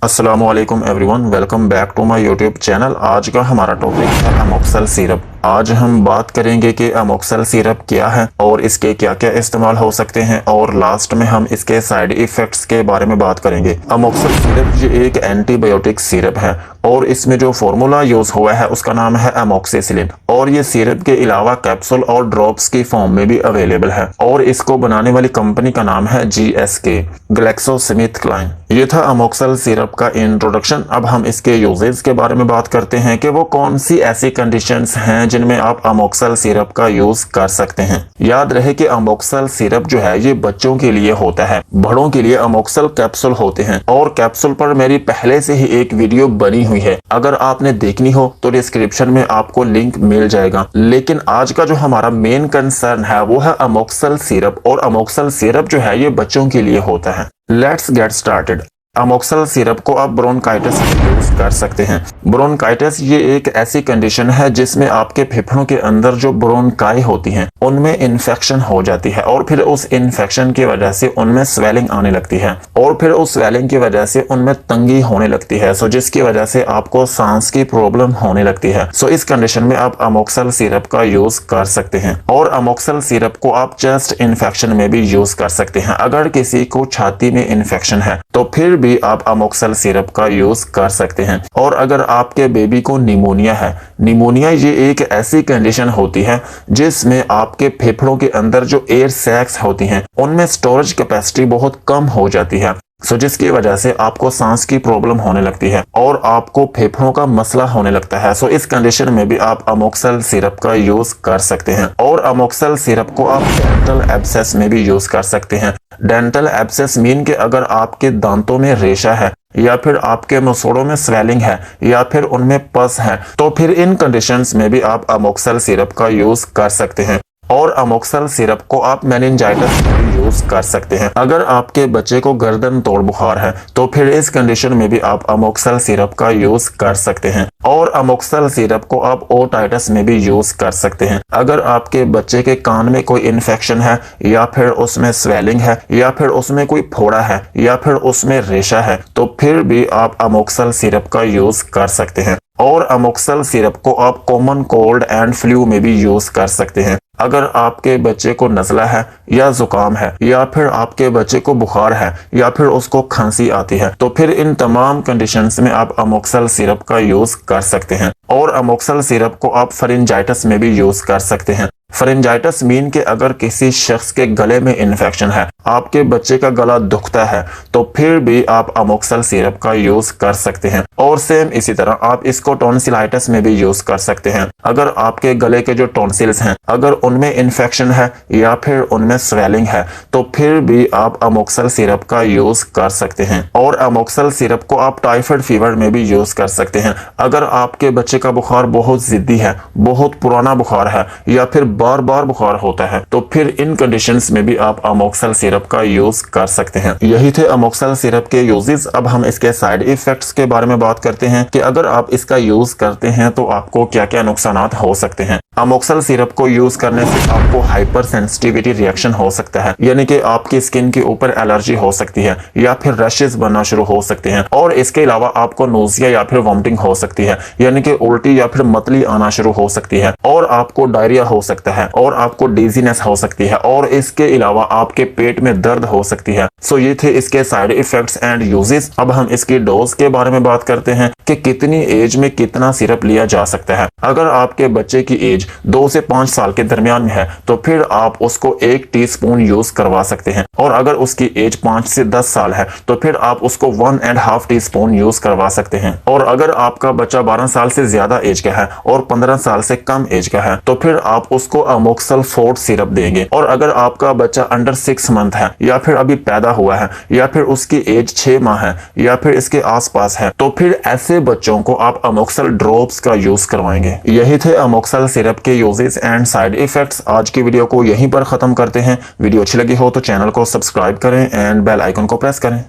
अस्सलामुअलैकुम everyone, welcome back to my YouTube channel. आज का हमारा टॉपिक है अमोक्सल सिरप। आज हम बात करेंगे कि अमोक्सल सिरप क्या है और इसके क्या क्या इस्तेमाल हो सकते हैं, और लास्ट में हम इसके साइड इफेक्ट्स के बारे में बात करेंगे। अमोक्सल सिरप ये एक एंटीबायोटिक सिरप है और इसमें जो फार्मूला यूज हुआ है उसका नाम है अमोक्सिसिलिन, और ये सिरप के अलावा कैप्सूल और ड्रॉप्स की फॉर्म में भी अवेलेबल है, और इसको बनाने वाली कंपनी का नाम है GSK, ग्लैक्सोस्मिथक्लाइन। ये था अमोक्सल सिरप का इंट्रोडक्शन। अब हम इसके यूजेस के बारे में बात करते हैं कि वो कौन सी ऐसी कंडीशंस हैं जिनमें आप अमोक्सल सिरप का यूज कर सकते हैं। याद रहे कि अमोक्सल सिरप जो है ये बच्चों के लिए होता है, बड़ों के लिए अमोक्सल कैप्सूल होते हैं, और कैप्सूल पर मेरी पहले से ही एक वीडियो बनी हुई है, अगर आपने देखनी हो तो डिस्क्रिप्शन में आपको लिंक मिल जाएगा। लेकिन आज का जो हमारा मेन कंसर्न है वो है अमोक्सल सिरप, और अमोक्सल सिरप जो है ये बच्चों के लिए होता है। Let's get started. Amoxil syrup को आप ब्रोंकाइटिस में यूज कर सकते हैं। ब्रोंकाइटिस ये एक ऐसी कंडीशन है जिसमें आपके फेफड़ों के अंदर जो ब्रोंकाई होती हैं उनमें इन्फेक्शन हो जाती है, और फिर उस इन्फेक्शन की वजह से उनमें स्वेलिंग आने लगती है, और फिर उस स्वेलिंग की वजह से उनमें तंगी होने लगती है, सो जिसकी वजह से आपको सांस की प्रॉब्लम होने लगती है। सो इस कंडीशन में आप अमोक्सल सिरप का यूज कर सकते हैं। और अमोक्सल सिरप को आप चेस्ट इन्फेक्शन में भी यूज कर सकते हैं। अगर किसी को छाती में इन्फेक्शन है तो फिर भी आप अमोक्सल सिरप का यूज कर सकते हैं। और अगर आपके बेबी को निमोनिया है, निमोनिया ये एक ऐसी कंडीशन होती है जिसमें आपके फेफड़ों के अंदर जो एयर सैक्स होती हैं उनमें स्टोरेज कैपेसिटी बहुत कम हो जाती है, सो जिसकी वजह से आपको सांस की प्रॉब्लम होने लगती है और आपको फेफड़ों का मसला होने लगता है। सो इस कंडीशन में भी आप अमोक्सल सिरप का यूज कर सकते हैं। और अमोक्सल सिरप को आप डेंटल एब्सेस में भी यूज कर सकते हैं। डेंटल एब्सेस मीन के अगर आपके दांतों में रेशा है, या फिर आपके मसूड़ों में स्वेलिंग है, या फिर उनमें पस है, तो फिर इन कंडीशंस में भी आप अमोक्सल सिरप का यूज कर सकते हैं। और अमोक्सल सिरप को आप मेनिंजाइटिस में भी यूज कर सकते हैं। अगर आपके बच्चे को गर्दन तोड़ बुखार है तो फिर इस कंडीशन में भी आप अमोक्सल सिरप का यूज कर सकते हैं। और अमोक्सल सिरप को आप ओटाइटिस में भी यूज कर सकते हैं। अगर आपके बच्चे के कान में कोई इन्फेक्शन है, या फिर उसमें स्वेलिंग है, या फिर उसमें कोई फोड़ा है, या फिर उसमें रेशा है, तो फिर भी आप अमोक्सल सिरप का यूज कर सकते हैं। और अमोक्सल सिरप को आप कॉमन कोल्ड एंड फ्लू में भी यूज कर सकते हैं। अगर आपके बच्चे को नज़ला है या जुकाम है, या फिर आपके बच्चे को बुखार है, या फिर उसको खांसी आती है, तो फिर इन तमाम कंडीशंस में आप अमोक्सल सिरप का यूज कर सकते हैं। और अमोक्सल सिरप को आप फरिंजाइटिस में भी यूज कर सकते हैं। फरिंजाइटिस मीन के अगर किसी शख्स के गले में इन्फेक्शन है, आपके बच्चे का गला दुखता है, तो फिर भी आप अमोक्सल सिरप का यूज कर सकते हैं। और सेम इसी तरह आप इसको टॉन्सिलाइटिस में भी यूज कर सकते हैं। अगर आपके गले के जो टॉन्सिल्स हैं अगर उनमें इन्फेक्शन है या फिर उनमें स्वेलिंग है, तो फिर भी आप अमोक्सल सिरप का यूज कर सकते हैं। और अमोक्सल सिरप को आप टाइफाइड फीवर में भी यूज कर सकते हैं। अगर आपके बच्चे का बुखार बहुत जिद्दी है, बहुत पुराना बुखार है, या फिर बार बार बुखार होता है, तो फिर इन कंडीशंस में भी आप अमोक्सल सिरप का यूज कर सकते हैं। यही थे अमोक्सल सिरप के यूजेस। अब हम इसके साइड इफेक्ट्स के बारे में बात करते हैं कि अगर आप इसका यूज करते हैं तो आपको क्या क्या नुकसानात हो सकते हैं। अमोक्सल सिरप को यूज करने से आपको हाइपर सेंसिटिविटी रिएक्शन हो सकता है, यानी कि आपकी स्किन के ऊपर एलर्जी हो सकती है, या फिर रशेस बनना शुरू हो सकते हैं। और इसके अलावा आपको नोजिया या फिर वॉमिटिंग हो सकती है, यानी कि उल्टी या फिर मतली आना शुरू हो सकती है, और आपको डायरिया हो सकता है, और आपको डिजीनेस हो सकती है, और इसके अलावा आपके पेट में दर्द हो सकती है। सो ये थे इसके साइड इफेक्ट्स एंड यूजेस। अब हम इसकी डोज के बारे में बात करते हैं कि कितनी एज में कितना सिरप लिया जा सकता है। अगर आपके बच्चे की एज 2 से 5 साल के दरमियान में है तो फिर आप उसको 1 टीस्पून यूज करवा सकते हैं। और अगर उसकी एज 5 से 10 साल है तो फिर आप उसको 1.5 टीस्पून यूज करवा सकते हैं। और अगर आपका बच्चा 12 साल से ज्यादा एज का है और 15 साल से कम एज का है तो फिर आप उसको अमोक्सल फोर्ट सिरप देंगे। और अगर आपका बच्चा अंडर 6 मंथ है, या फिर अभी पैदा हुआ है, या फिर उसकी एज 6 माह है, या फिर इसके आसपास है, तो फिर ऐसे बच्चों को आप अमोक्सल ड्रॉप्स का यूज करवाएंगे। यही थे अमोक्सल सिरप के यूजेस एंड साइड इफेक्ट्स। आज की वीडियो को यहीं पर खत्म करते हैं। वीडियो अच्छी लगी हो तो चैनल को सब्सक्राइब करें एंड बेल आइकन को प्रेस करें।